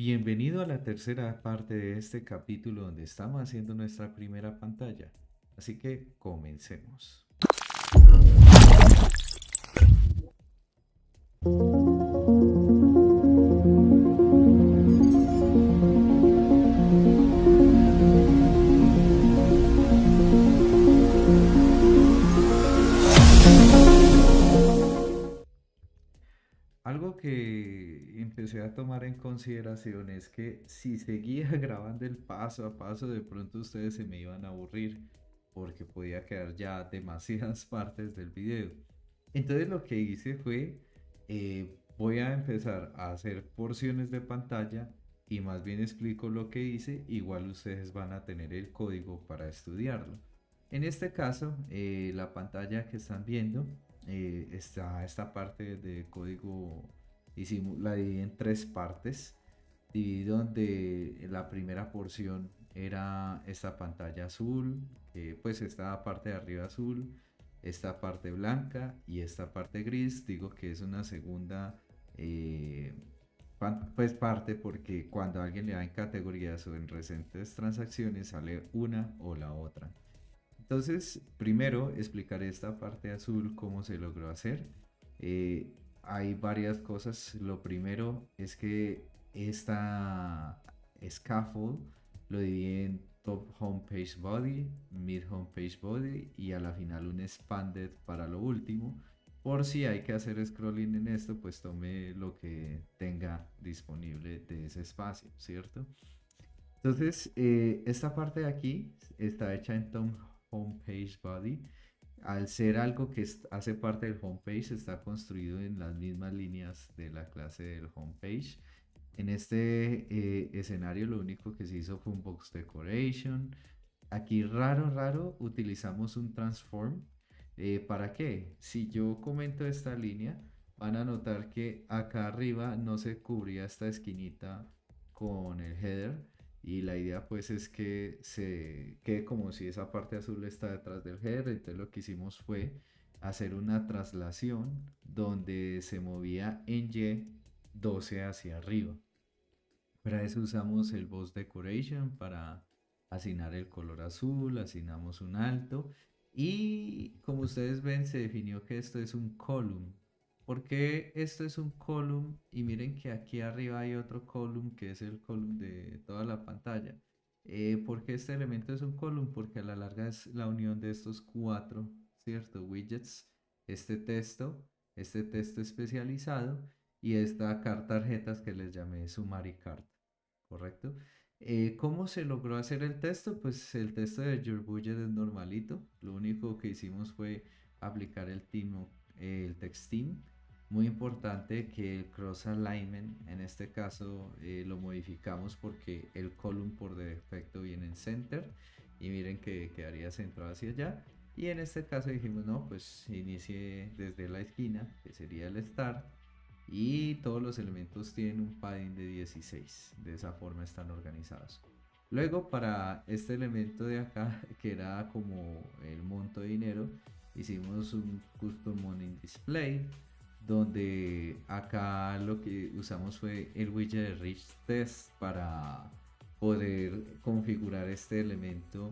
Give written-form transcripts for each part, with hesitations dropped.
Bienvenido a la tercera parte de este capítulo donde estamos haciendo nuestra primera pantalla. Así que comencemos. Algo que empecé a tomar en consideración es que si seguía grabando el paso a paso, de pronto ustedes se me iban a aburrir porque podía quedar ya demasiadas partes del video. Entonces lo que hice fue, voy a empezar a hacer porciones de pantalla y más bien explico lo que hice, igual ustedes van a tener el código para estudiarlo. En este caso, la pantalla que están viendo está esta parte de código, la dividí en tres partes. Dividí donde la primera porción era esta pantalla azul, pues esta parte de arriba azul, esta parte blanca y esta parte gris. Digo que es una segunda eh, pues parte porque cuando alguien le da en categorías o en recientes transacciones sale una o la otra. Entonces, primero explicaré esta parte azul, cómo se logró hacer. Eh, Hay varias cosas. Lo primero es que esta scaffold lo dividí en top homepage body, mid homepage body y a la final un expanded para lo último. Por si hay que hacer scrolling en esto, pues tome lo que tenga disponible de ese espacio, ¿cierto? Entonces, esta parte de aquí está hecha en Tom Homepage Body. Al ser algo que hace parte del homepage, está construido en las mismas líneas de la clase del homepage. En este escenario lo único que se hizo fue un box decoration. Aquí raro utilizamos un transform. ¿Para qué? Si yo comento esta línea, van a notar que acá arriba no se cubría esta esquinita con el header y la idea pues es que se quede como si esa parte azul está detrás del header. Entonces lo que hicimos fue hacer una traslación donde se movía en Y 12 hacia arriba. Para eso usamos el Boss Decoration para asignar el color azul, asignamos un alto y como ustedes ven se definió que esto es un column. ¿Por qué esto es un column? Y miren que aquí arriba hay otro column que es el column de toda la pantalla. ¿Por qué este elemento es un column? Porque a la larga es la unión de estos cuatro, ¿cierto? Widgets, este texto especializado y esta carta tarjetas que les llamé Summary Card. ¿Correcto? ¿Cómo se logró hacer el texto? Pues el texto de Your Budget es normalito. Lo único que hicimos fue aplicar el text theme. Muy importante que el cross alignment, en este caso lo modificamos porque el column por defecto viene en center y miren que quedaría centrado hacia allá. Y en este caso dijimos, no, pues inicie desde la esquina, que sería el start, y todos los elementos tienen un padding de 16. De esa forma están organizados. Luego para este elemento de acá, que era como el monto de dinero, hicimos un custom money display, donde acá lo que usamos fue el widget de rich test para poder configurar este elemento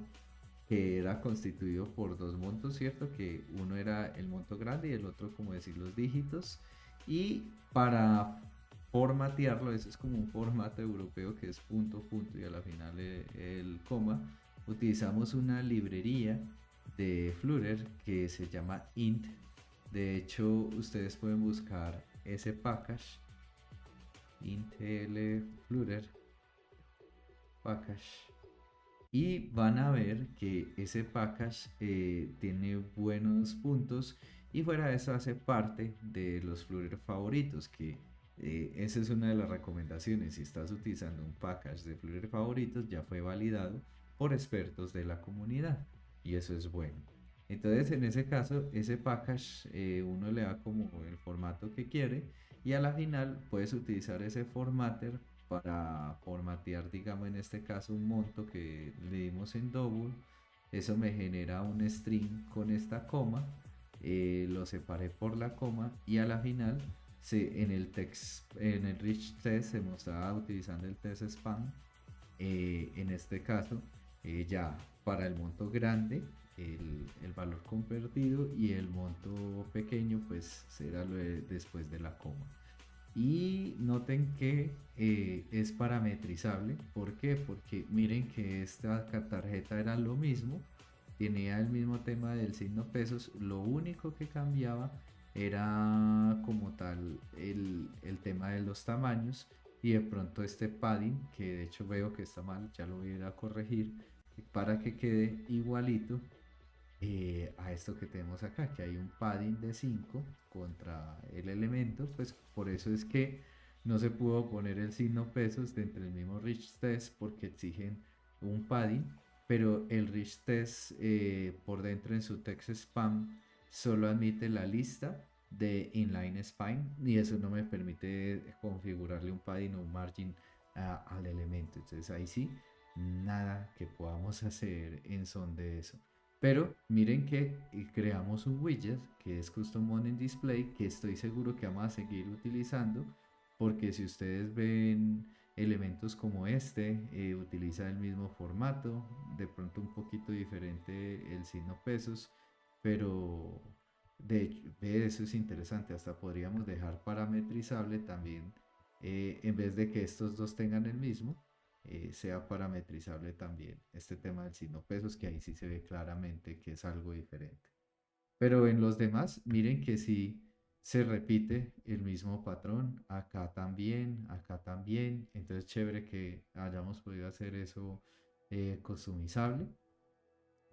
que era constituido por dos montos, ¿cierto? Que uno era el monto grande y el otro, como decir, los dígitos. Y para formatearlo, eso es como un formato europeo que es punto, punto y a la final el coma, utilizamos una librería de Flutter que se llama int. De hecho, ustedes pueden buscar ese package, intl Flutter package, y van a ver que ese package tiene buenos puntos y fuera de eso hace parte de los Flutter favoritos, que esa es una de las recomendaciones. Si estás utilizando un package de Flutter favoritos, ya fue validado por expertos de la comunidad y eso es bueno. Entonces en ese caso ese package uno le da como el formato que quiere y a la final puedes utilizar ese formatter para formatear, digamos en este caso, un monto que le dimos en double. Eso me genera un string con esta coma. Lo separé por la coma y a la final Sí, en el Rich Test se mostraba utilizando el test spam. En este caso, ya para el monto grande, el valor convertido y el monto pequeño, pues será después de la coma. Y noten que es parametrizable. ¿Por qué? Porque miren que esta tarjeta era lo mismo, tenía el mismo tema del signo pesos, lo único que cambiaba era como tal el tema de los tamaños y de pronto este padding, que de hecho veo que está mal, ya lo voy a ir a corregir para que quede igualito a esto que tenemos acá, que hay un padding de 5 contra el elemento, pues por eso es que no se pudo poner el signo pesos dentro del mismo rich test porque exigen un padding, pero el rich test por dentro en su text spam solo admite la lista de inline spine y eso no me permite configurarle un padding o un margin al elemento. Entonces ahí sí, nada que podamos hacer en son de eso. Pero miren que creamos un widget que es Custom Morning Display que estoy seguro que vamos a seguir utilizando porque si ustedes ven elementos como este, utiliza el mismo formato, de pronto un poquito diferente el signo pesos, pero de hecho, eso es interesante, hasta podríamos dejar parametrizable también, en vez de que estos dos tengan el mismo, sea parametrizable también este tema del signo pesos, que ahí sí se ve claramente que es algo diferente. Pero en los demás, miren que sí se repite el mismo patrón, acá también, entonces chévere que hayamos podido hacer eso customizable.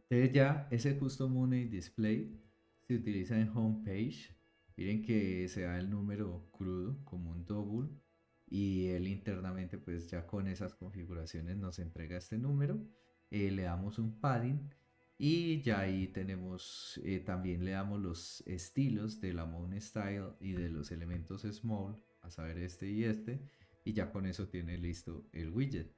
Entonces ya ese Custom Money Display se utiliza en Homepage. Miren que se da el número crudo como un double y él internamente pues ya con esas configuraciones nos entrega este número. Le damos un padding y ya ahí tenemos, también le damos los estilos de la Moon Style y de los elementos Small, a saber este y este, y ya con eso tiene listo el widget.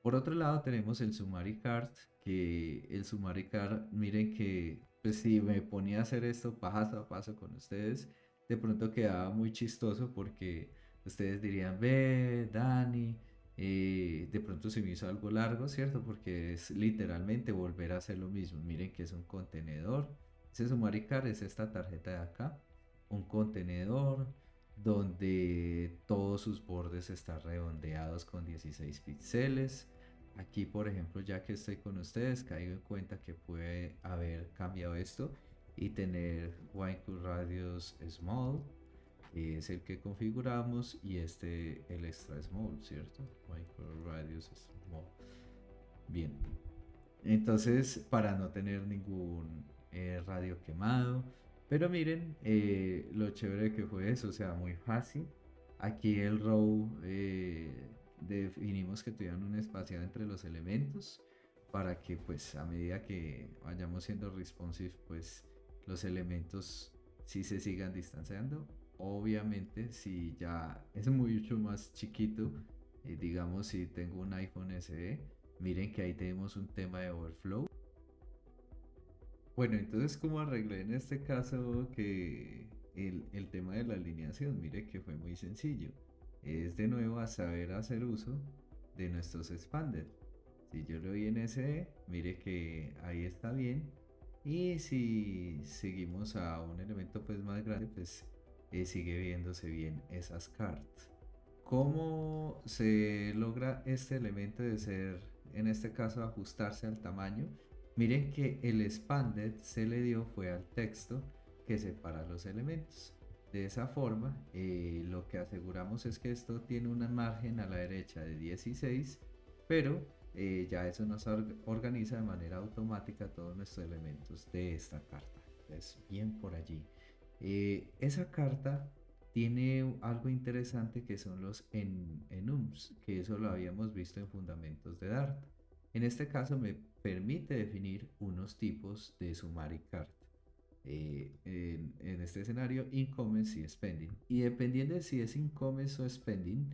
Por otro lado tenemos el Summary Card, que el Summary Card, miren que pues si me ponía a hacer esto paso a paso con ustedes, de pronto quedaba muy chistoso porque ustedes dirían, ve, Dani, de pronto se me hizo algo largo, ¿cierto? Porque es literalmente volver a hacer lo mismo. Miren que es un contenedor. Ese Summary Card es esta tarjeta de acá, un contenedor donde todos sus bordes están redondeados con 16 píxeles. Aquí, por ejemplo, ya que estoy con ustedes, caigo en cuenta que puede haber cambiado esto y tener Wine Radius Small, que es el que configuramos, y este el Extra Small, ¿cierto? Wine Radius Small. Bien, entonces para no tener ningún radio quemado. Pero miren lo chévere que fue eso, o sea, muy fácil. Aquí el row definimos que tuvieran un espacio entre los elementos para que pues a medida que vayamos siendo responsive pues los elementos sí se sigan distanciando. Obviamente si ya es mucho más chiquito, digamos si tengo un iPhone SE, miren que ahí tenemos un tema de overflow. Bueno, entonces, ¿cómo arreglé en este caso que el tema de la alineación? Mire que fue muy sencillo. Es de nuevo a saber hacer uso de nuestros expander. Si yo le doy en SE, mire que ahí está bien. Y si seguimos a un elemento pues más grande, pues sigue viéndose bien esas cartas. ¿Cómo se logra este elemento de ser, en este caso, ajustarse al tamaño? Miren que el expanded se le dio fue al texto que separa los elementos. De esa forma, lo que aseguramos es que esto tiene una margen a la derecha de 16, pero ya eso nos organiza de manera automática todos nuestros elementos de esta carta. Entonces, bien por allí. Esa carta tiene algo interesante que son los enums, que eso lo habíamos visto en fundamentos de Dart. En este caso me permite definir unos tipos de summary card. En este escenario, incommense y spending. Y dependiendo de si es incommense o spending,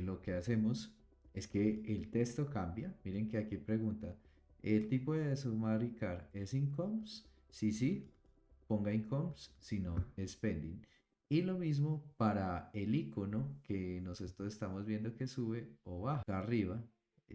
lo que hacemos es que el texto cambia. Miren que aquí pregunta, ¿el tipo de summary card es incommense? Sí, sí, ponga incomes, si no, spending. Y lo mismo para el icono que nosotros estamos viendo que sube o baja. Acá arriba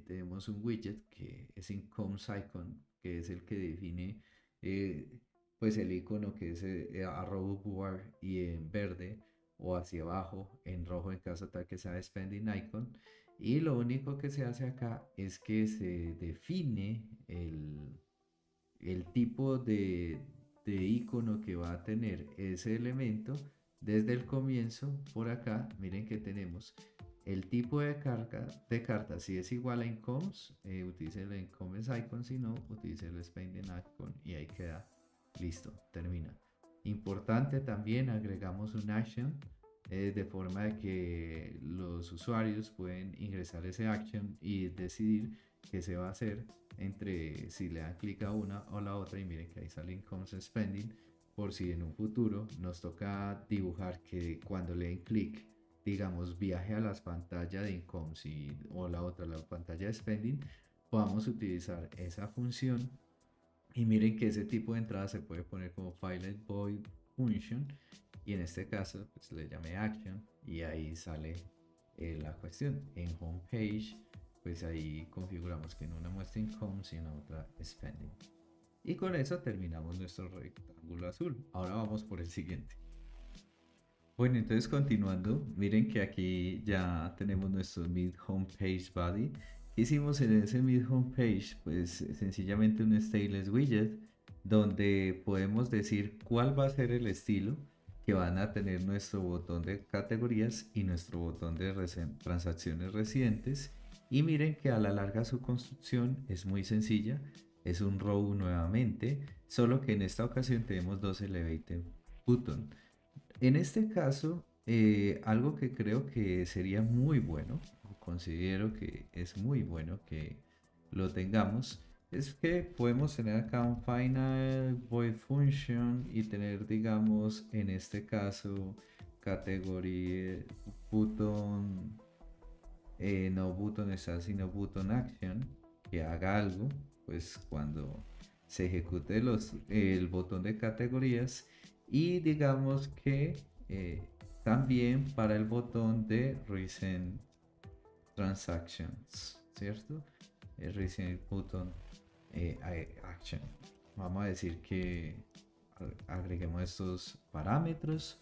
tenemos un widget que es Incomes Icon, que es el que define eh, pues el icono que es arroba bar y en verde o hacia abajo en rojo en caso tal que sea Spending Icon. Y lo único que se hace acá es que se define el tipo de icono que va a tener ese elemento desde el comienzo. Por acá, miren que tenemos el tipo de carta. Si es igual a incomes, utilice el incomes icon. Si no, utilice el spending icon y ahí queda listo, termina. Importante también, agregamos un action de forma de que los usuarios pueden ingresar ese action y decidir qué se va a hacer entre si le dan clic a una o la otra. Y miren que ahí sale Incomes Spending, por si en un futuro nos toca dibujar que cuando le den clic, digamos, viaje a las pantallas de Incomes o la otra, la pantalla de Spending, podamos utilizar esa función. Y miren que ese tipo de entrada se puede poner como Pilot Void Function, y en este caso pues le llamé Action y ahí sale la cuestión. En Homepage pues ahí configuramos que no una muestra Income sino otra Spending. Y con eso terminamos nuestro rectángulo azul. Ahora vamos por el siguiente. Bueno, entonces continuando, miren que aquí ya tenemos nuestro Mid Homepage Body. ¿Qué hicimos en ese Mid Homepage? Pues sencillamente un Stylus Widget donde podemos decir cuál va a ser el estilo que van a tener nuestro botón de categorías y nuestro botón de transacciones residentes. Y miren que a la larga su construcción es muy sencilla. Es un row nuevamente, solo que en esta ocasión tenemos dos elevated button. En este caso, algo que creo que sería muy bueno, considero que es muy bueno que lo tengamos, es que podemos tener acá un final void function y tener, digamos, en este caso, categoría button, no button está, sino button action, que haga algo, pues cuando se ejecute el botón de categorías. Y digamos que eh, también para el botón de recent transactions, ¿cierto? El recent button action. Vamos a decir que agreguemos estos parámetros.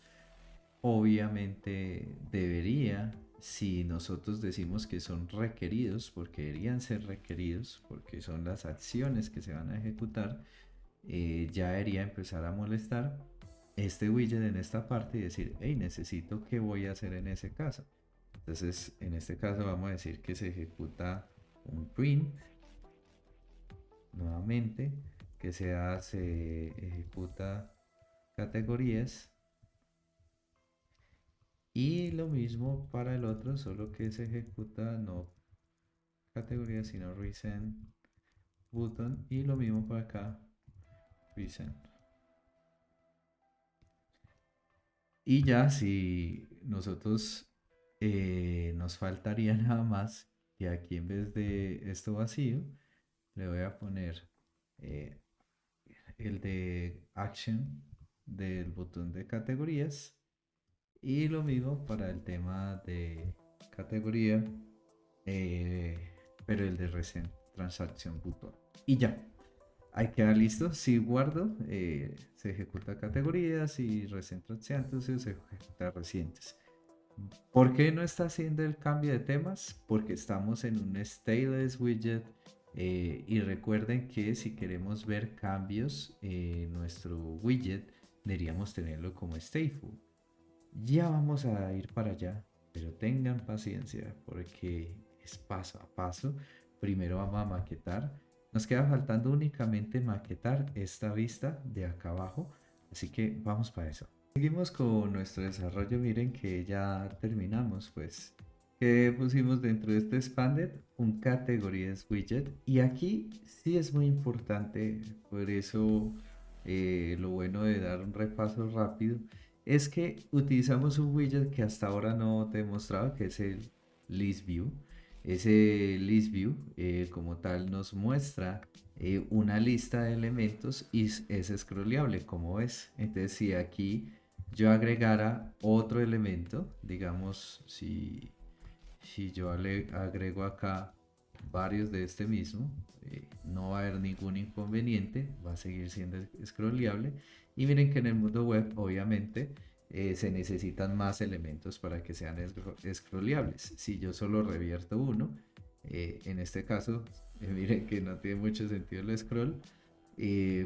Obviamente debería, si nosotros decimos que son requeridos, porque deberían ser requeridos, porque son las acciones que se van a ejecutar, ya debería empezar a molestar este widget en esta parte y decir, hey, necesito qué voy a hacer en ese caso. Entonces, en este caso vamos a decir que se ejecuta un print nuevamente, que se ejecuta categorías. Y lo mismo para el otro, solo que se ejecuta no categoría, sino recent button. Y lo mismo para acá, recent. Y ya si nosotros nos faltaría nada más que aquí en vez de esto vacío, le voy a poner eh, el de action del botón de categorías. Y lo mismo para el tema de categoría, eh, pero el de recent transaction button. Y ya, ahí queda listo. Si guardo, se ejecuta categorías y recent transaction se ejecuta recientes. ¿Por qué no está haciendo el cambio de temas? Porque estamos en un stateless widget. Y recuerden que si queremos ver cambios en nuestro widget, deberíamos tenerlo como stateful. Ya vamos a ir para allá, pero tengan paciencia porque es paso a paso. Primero vamos a maquetar. Nos queda faltando únicamente maquetar esta vista de acá abajo, así que vamos para eso. Seguimos con nuestro desarrollo. Miren que ya terminamos, pues. Que pusimos dentro de este expanded un categorías widget, y aquí sí es muy importante, por eso lo bueno de dar un repaso rápido es que utilizamos un widget que hasta ahora no te he mostrado, que es el list view. Ese list view como tal nos muestra una lista de elementos y es scrollable, como ves. Entonces si aquí yo agregara otro elemento, digamos, si yo agrego acá varios de este mismo, no va a haber ningún inconveniente, va a seguir siendo scrolleable. Y miren que en el mundo web, obviamente, se necesitan más elementos para que sean scrolleables. Si yo solo revierto uno, en este caso, miren que no tiene mucho sentido el scroll,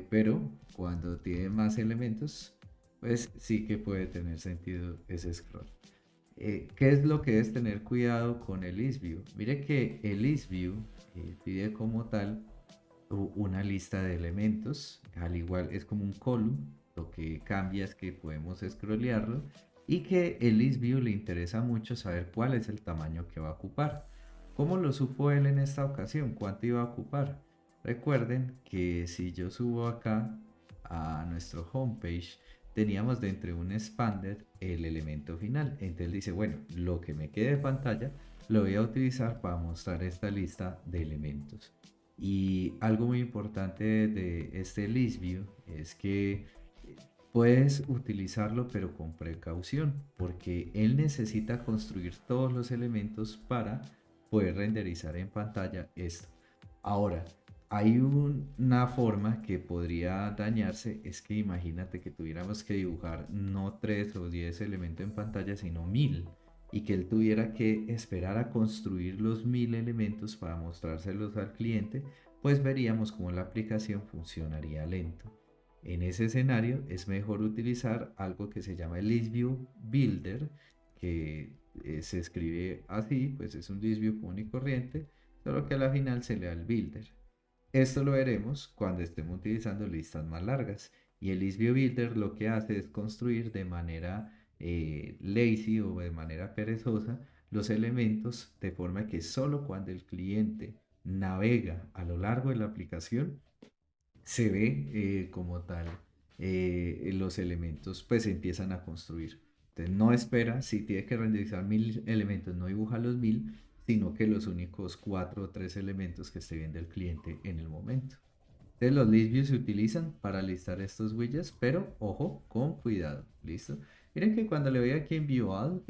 pero cuando tiene más elementos, pues sí que puede tener sentido ese scroll. ¿Qué es lo que es tener cuidado con el isView? Mire que el isView pide como tal una lista de elementos, al igual es como un column, lo que cambia es que podemos scrollearlo y que el isView le interesa mucho saber cuál es el tamaño que va a ocupar. ¿Cómo lo supo él en esta ocasión? ¿Cuánto iba a ocupar? Recuerden que si yo subo acá a nuestro homepage, teníamos dentro de un expanded el elemento final. Entonces dice, bueno, lo que me quede de pantalla lo voy a utilizar para mostrar esta lista de elementos. Y algo muy importante de este list view es que puedes utilizarlo pero con precaución, porque él necesita construir todos los elementos para poder renderizar en pantalla esto. Ahora, hay una forma que podría dañarse, es que imagínate que tuviéramos que dibujar no 3 o 10 elementos en pantalla, sino 1000, y que él tuviera que esperar a construir los 1000 elementos para mostrárselos al cliente, pues veríamos cómo la aplicación funcionaría lento. En ese escenario es mejor utilizar algo que se llama el ListView Builder, que se escribe así, pues es un ListView común y corriente, solo que a la final se le da el builder. Esto lo veremos cuando estemos utilizando listas más largas. Y el ListView Builder lo que hace es construir de manera lazy o de manera perezosa los elementos de forma que solo cuando el cliente navega a lo largo de la aplicación se ve como tal los elementos pues se empiezan a construir. Entonces no espera, si tiene que renderizar 1000 elementos, no dibuja los 1000, sino que los únicos 4 o 3 elementos que esté viendo el cliente en el momento. Entonces los list views se utilizan para listar estos widgets, pero ojo, con cuidado, ¿listo? Miren que cuando le voy aquí en View All,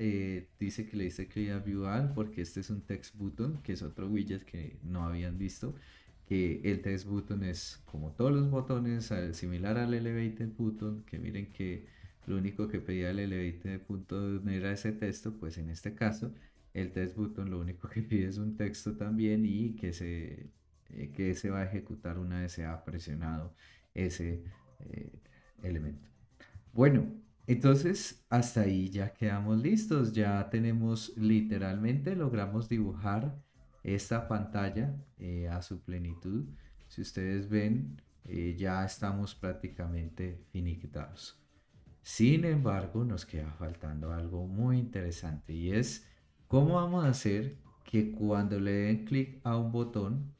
dice que le dice clic a View All porque este es un text button, que es otro widget que no habían visto, que el text button es como todos los botones, similar al elevated button, que miren que lo único que pedía el elevated button era ese texto, pues en este caso el text button lo único que pide es un texto también y que se va a ejecutar una vez se ha presionado ese eh, elemento. Bueno, entonces hasta ahí ya quedamos listos, ya tenemos literalmente, logramos dibujar esta pantalla a su plenitud. Si ustedes ven, ya estamos prácticamente finiquitados. Sin embargo, nos queda faltando algo muy interesante y es cómo vamos a hacer que cuando le den clic a un botón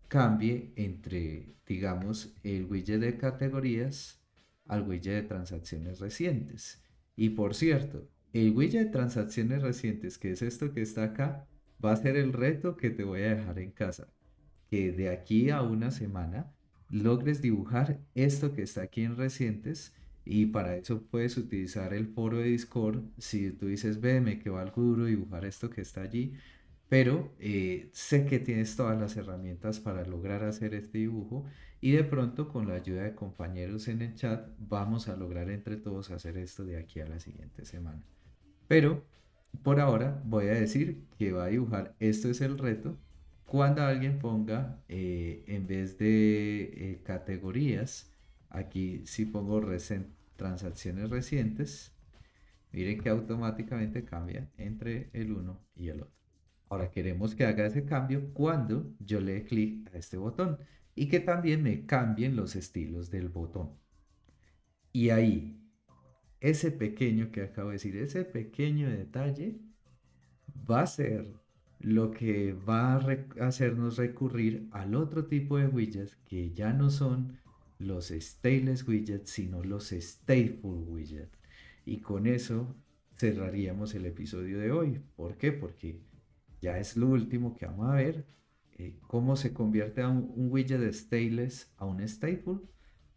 cambie entre, digamos, el widget de categorías al widget de transacciones recientes. Y por cierto, el widget de transacciones recientes, que es esto que está acá, va a ser el reto que te voy a dejar en casa. Que de aquí a una semana logres dibujar esto que está aquí en recientes y para eso puedes utilizar el foro de Discord. Si tú dices, ve, me quedó algo duro dibujar esto que está allí, pero sé que tienes todas las herramientas para lograr hacer este dibujo y de pronto con la ayuda de compañeros en el chat vamos a lograr entre todos hacer esto de aquí a la siguiente semana. Pero por ahora voy a decir que va a dibujar, esto es el reto, cuando alguien ponga en vez de categorías, aquí si pongo transacciones recientes, miren que automáticamente cambia entre el uno y el otro. Ahora queremos que haga ese cambio cuando yo le dé clic a este botón y que también me cambien los estilos del botón. Y ahí, ese pequeño que acabo de decir, ese pequeño detalle va a ser lo que va a hacernos recurrir al otro tipo de widgets que ya no son los stateless widgets, sino los stateful widgets. Y con eso cerraríamos el episodio de hoy. ¿Por qué? Porque ya es lo último que vamos a ver. ¿Cómo se convierte a un widget de stateless a un stateful?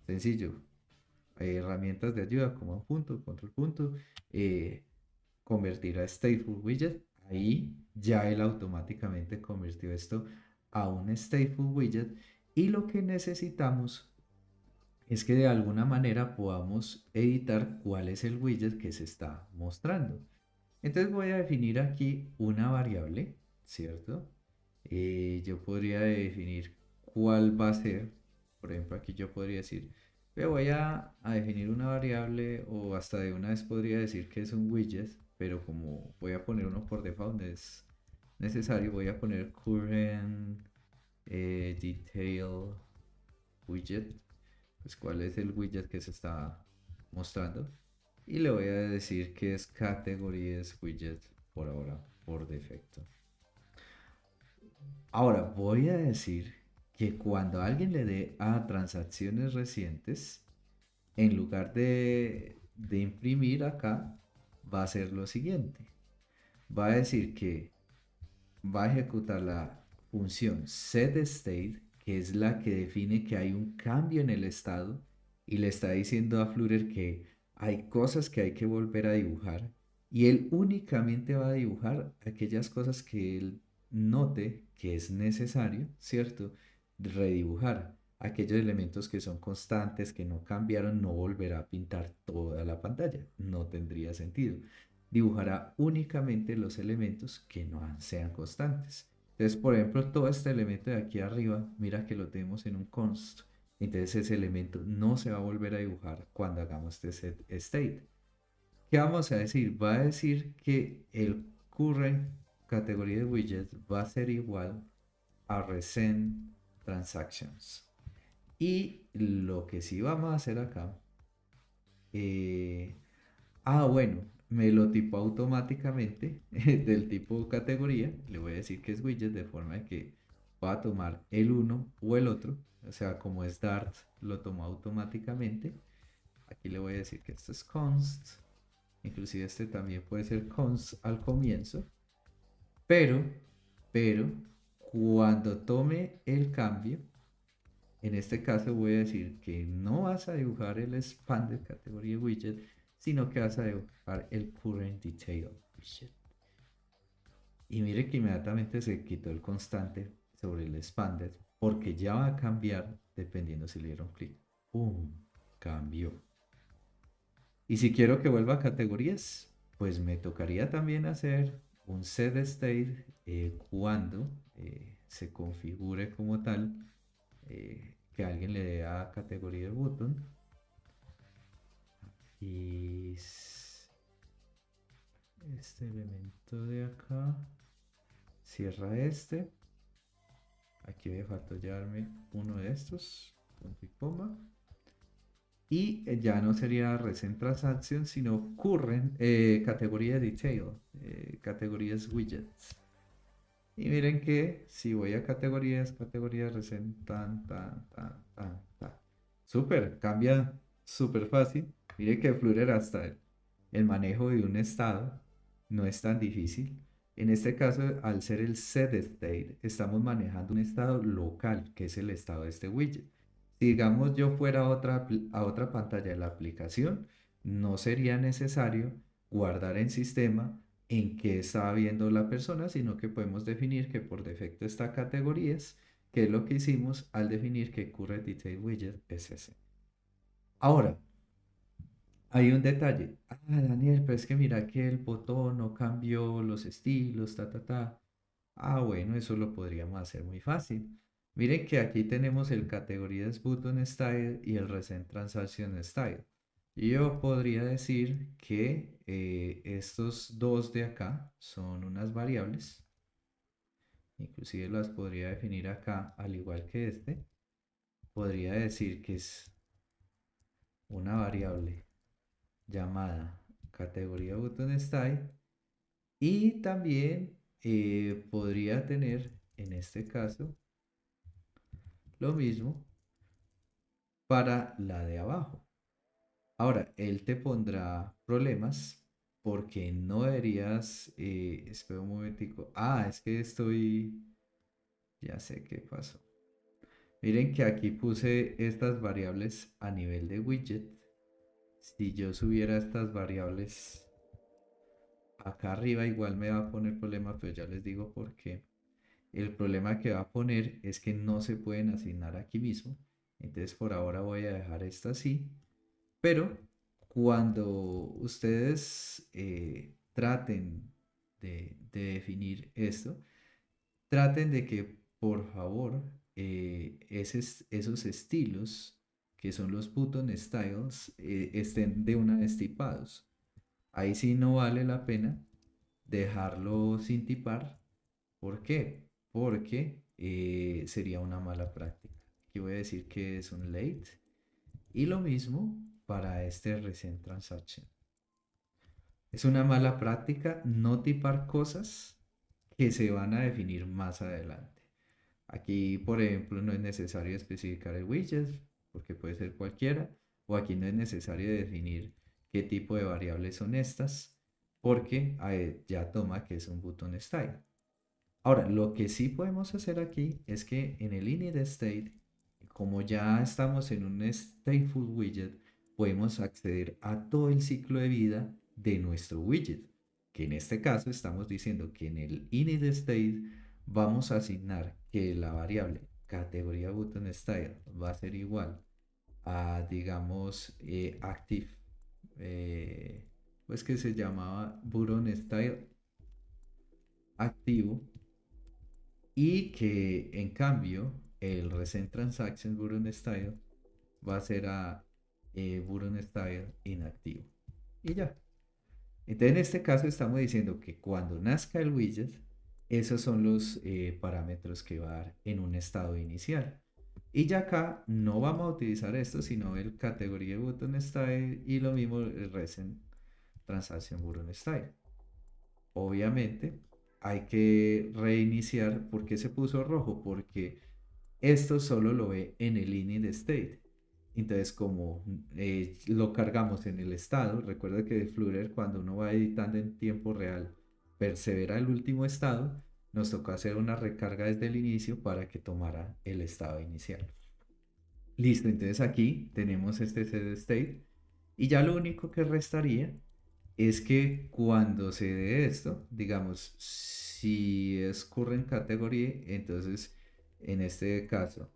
Sencillo. herramientas de ayuda como punto, control punto, eh, convertir a stateful widget. Ahí ya él automáticamente convirtió esto a un stateful widget y lo que necesitamos es que de alguna manera podamos editar cuál es el widget que se está mostrando. Entonces voy a definir aquí una variable, ¿cierto? Yo podría definir cuál va a ser. Por ejemplo, aquí yo podría decir, voy a definir una variable o hasta de una vez podría decir que es un widget, pero como voy a poner uno por default, no es necesario, voy a poner current detail widget, pues cuál es el widget que se está mostrando. Y le voy a decir que es categories widget por ahora, por defecto. Ahora voy a decir que cuando alguien le dé a transacciones recientes, en lugar de imprimir acá, va a hacer lo siguiente. Va a decir que va a ejecutar la función setState, que es la que define que hay un cambio en el estado y le está diciendo a Flutter que hay cosas que hay que volver a dibujar y él únicamente va a dibujar aquellas cosas que él note que es necesario, ¿cierto? Redibujar. Aquellos elementos que son constantes, que no cambiaron, no volverá a pintar toda la pantalla. No tendría sentido. Dibujará únicamente los elementos que no sean constantes. Entonces, por ejemplo, todo este elemento de aquí arriba, mira que lo tenemos en un const. Entonces ese elemento no se va a volver a dibujar cuando hagamos este set state. ¿Qué vamos a decir? Va a decir que el current categoría de widgets va a ser igual a recent transactions. Y lo que sí vamos a hacer acá, eh, bueno, me lo tipo automáticamente del tipo categoría. Le voy a decir que es widget de forma de que va a tomar el uno o el otro. O sea, como es Dart, lo toma automáticamente. Aquí le voy a decir que esto es const. Inclusive este también puede ser const al comienzo. Pero, pero, cuando tome el cambio, en este caso voy a decir que no vas a dibujar el expanded categoría widget, sino que vas a dibujar el current detail widget. Y mire que inmediatamente se quitó el constante sobre el expanded porque ya va a cambiar dependiendo si le dieron clic. ¡Pum! Cambió. Y si quiero que vuelva a categorías, pues me tocaría también hacer un set state cuando se configure como tal que alguien le dé a categoría de button y este elemento de acá cierra este. Aquí me faltó llevarme uno de estos, punto y coma. Y ya no sería recent transaction, sino current categoría detail, categorías widgets. Y miren que si voy a categorías, categorías recent, tan, tan, tan, tan, tan. Súper, cambia súper fácil. Mire que Flutter hasta el manejo de un estado no es tan difícil. En este caso, al ser el set state, estamos manejando un estado local, que es el estado de este widget. Si digamos yo fuera a otra pantalla de la aplicación, no sería necesario guardar en sistema en qué estaba viendo la persona, sino que podemos definir que por defecto está categorías, que es lo que hicimos al definir que current detail widget es ese. Ahora, hay un detalle. Daniel, pero es que mira que el botón no cambió los estilos, ta, ta, ta. Bueno, eso lo podríamos hacer muy fácil. Miren que aquí tenemos el categorías button style y el recent transaction style. Y yo podría decir que estos dos de acá son unas variables. Inclusive las podría definir acá, al igual que este. Podría decir que es una variable llamada categoría button style y también podría tener en este caso lo mismo para la de abajo. Ahora, él te pondrá problemas porque no deberías, espera un momentico, es que ya sé qué pasó. Miren que aquí puse estas variables a nivel de widget si yo subiera estas variables acá arriba, igual me va a poner problema, pero ya les digo por qué. El problema que va a poner es que no se pueden asignar aquí mismo. Entonces por ahora voy a dejar esto así. Pero cuando ustedes traten de definir esto, traten de que por favor esos estilos que son los button styles estén de una vez tipados. Ahí sí no vale la pena dejarlo sin tipar. ¿Por qué? Porque sería una mala práctica. Aquí voy a decir que es un late. Y lo mismo para este recent transaction. Es una mala práctica no tipar cosas que se van a definir más adelante. Aquí, por ejemplo, no es necesario especificar el widget porque puede ser cualquiera. O aquí no es necesario definir qué tipo de variables son estas porque ya toma que es un button style. Ahora, lo que sí podemos hacer aquí es que en el init state, como ya estamos en un stateful widget, podemos acceder a todo el ciclo de vida de nuestro widget. Que en este caso estamos diciendo que en el init state vamos a asignar que la variable categoría button style va a ser igual a, digamos, active, pues que se llamaba button style activo, y que en cambio el recent transaction button style va a ser a button style inactivo y ya. Entonces en este caso estamos diciendo que cuando nazca el widget, esos son los parámetros que va a dar en un estado inicial. Y ya acá no vamos a utilizar esto, sino el categoría button style y lo mismo el recent transaction button style. Obviamente hay que reiniciar. ¿Por qué se puso rojo? Porque esto solo lo ve en el init state. Entonces, como lo cargamos en el estado, recuerda que de Flutter, cuando uno va editando en tiempo real, persevera el último estado, nos tocó hacer una recarga desde el inicio para que tomara el estado inicial. Listo, entonces aquí tenemos este set state y ya lo único que restaría es que cuando se dé esto, digamos, si es current category, entonces en este caso,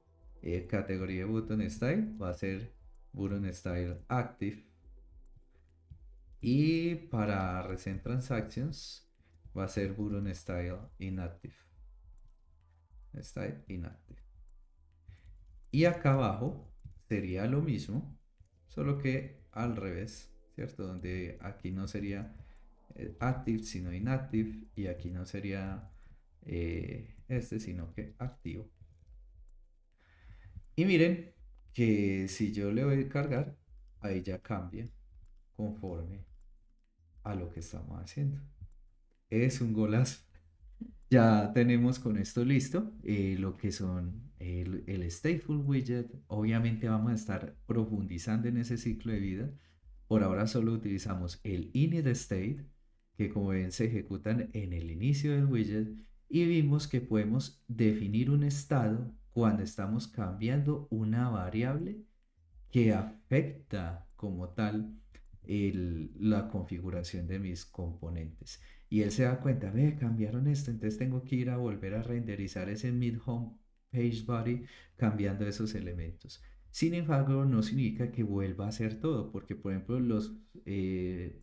categoría button style va a ser button style active y para recent transactions va a ser button style inactive. Style inactive. Y acá abajo sería lo mismo, solo que al revés, ¿cierto? Donde aquí no sería active, sino inactive, y aquí no sería sino que activo. Y miren que si yo le voy a cargar, ahí ya cambia conforme a lo que estamos haciendo. Es un golazo. Ya tenemos con esto listo lo que son el stateful widget. Obviamente vamos a estar profundizando en ese ciclo de vida. Por ahora solo utilizamos el init state, que como ven se ejecutan en el inicio del widget, y vimos que podemos definir un estado cuando estamos cambiando una variable que afecta como tal la configuración de mis componentes. Y él se da cuenta, ve, cambiaron esto, entonces tengo que ir a volver a renderizar ese mid home page body cambiando esos elementos. Sin embargo, no significa que vuelva a hacer todo, porque por ejemplo los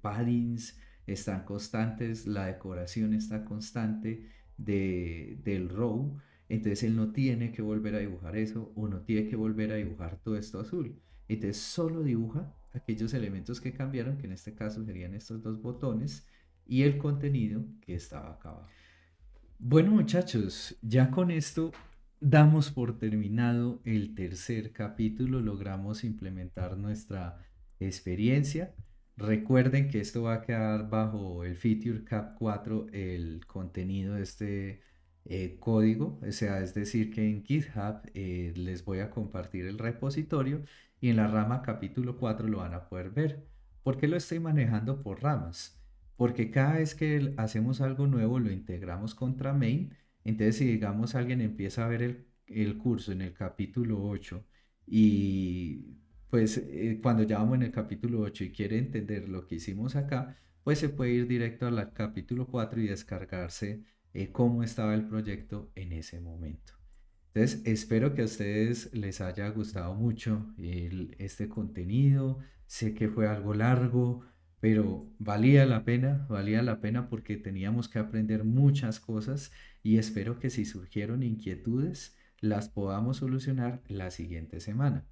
paddings están constantes, la decoración está constante del row, entonces él no tiene que volver a dibujar eso o no tiene que volver a dibujar todo esto azul. Entonces solo dibuja aquellos elementos que cambiaron, que en este caso serían estos dos botones, y el contenido que estaba acá abajo. Bueno muchachos, ya con esto damos por terminado el tercer capítulo, logramos implementar nuestra experiencia. Recuerden que esto va a quedar bajo el Feature Cap 4, el contenido de este código, o sea, es decir que en GitHub les voy a compartir el repositorio y en la rama capítulo 4 lo van a poder ver. ¿Por qué lo estoy manejando por ramas? Porque cada vez que hacemos algo nuevo lo integramos contra main. Entonces si digamos alguien empieza a ver el curso en el capítulo 8 y pues cuando ya vamos en el capítulo 8 y quiere entender lo que hicimos acá, pues se puede ir directo al capítulo 4 y descargarse cómo estaba el proyecto en ese momento. Entonces, espero que a ustedes les haya gustado mucho este contenido. Sé que fue algo largo, pero valía la pena porque teníamos que aprender muchas cosas y espero que si surgieron inquietudes, las podamos solucionar la siguiente semana.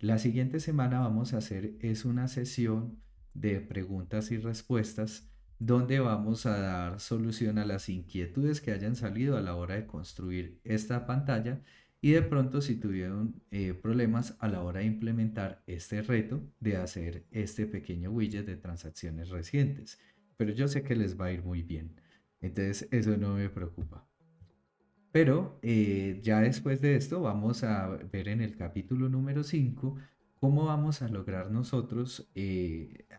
La siguiente semana vamos a hacer es una sesión de preguntas y respuestas donde vamos a dar solución a las inquietudes que hayan salido a la hora de construir esta pantalla y de pronto si tuvieron problemas a la hora de implementar este reto de hacer este pequeño widget de transacciones recientes. Pero yo sé que les va a ir muy bien. Entonces eso no me preocupa. Pero ya después de esto vamos a ver en el capítulo número 5 cómo vamos a lograr nosotros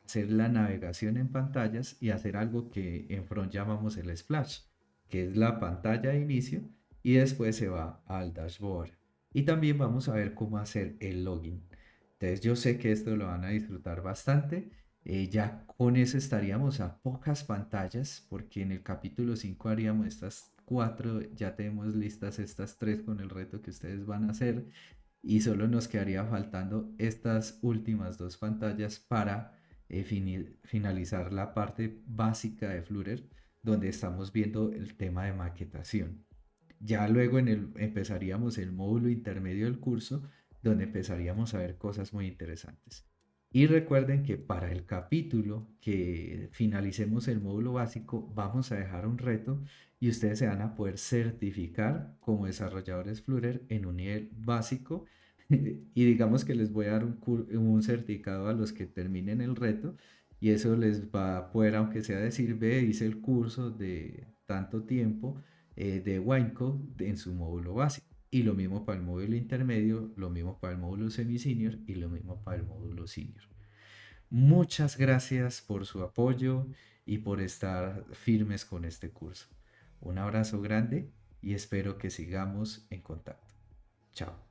hacer la navegación en pantallas y hacer algo que en front llamamos el splash, que es la pantalla de inicio y después se va al dashboard. Y también vamos a ver cómo hacer el login. Entonces yo sé que esto lo van a disfrutar bastante. Ya con eso estaríamos a pocas pantallas, porque en el capítulo 5 haríamos estas cuatro, ya tenemos listas estas tres con el reto que ustedes van a hacer, y solo nos quedaría faltando estas últimas dos pantallas para finalizar la parte básica de Flutter, donde estamos viendo el tema de maquetación. Ya luego empezaríamos el módulo intermedio del curso, donde empezaríamos a ver cosas muy interesantes. Y recuerden que para el capítulo que finalicemos el módulo básico, vamos a dejar un reto y ustedes se van a poder certificar como desarrolladores Flutter en un nivel básico. Y digamos que les voy a dar un certificado a los que terminen el reto y eso les va a poder, aunque sea decir, ve, hice el curso de tanto tiempo de Winecode en su módulo básico. Y lo mismo para el módulo intermedio, lo mismo para el módulo semi-senior y lo mismo para el módulo senior. Muchas gracias por su apoyo y por estar firmes con este curso. Un abrazo grande y espero que sigamos en contacto. Chao.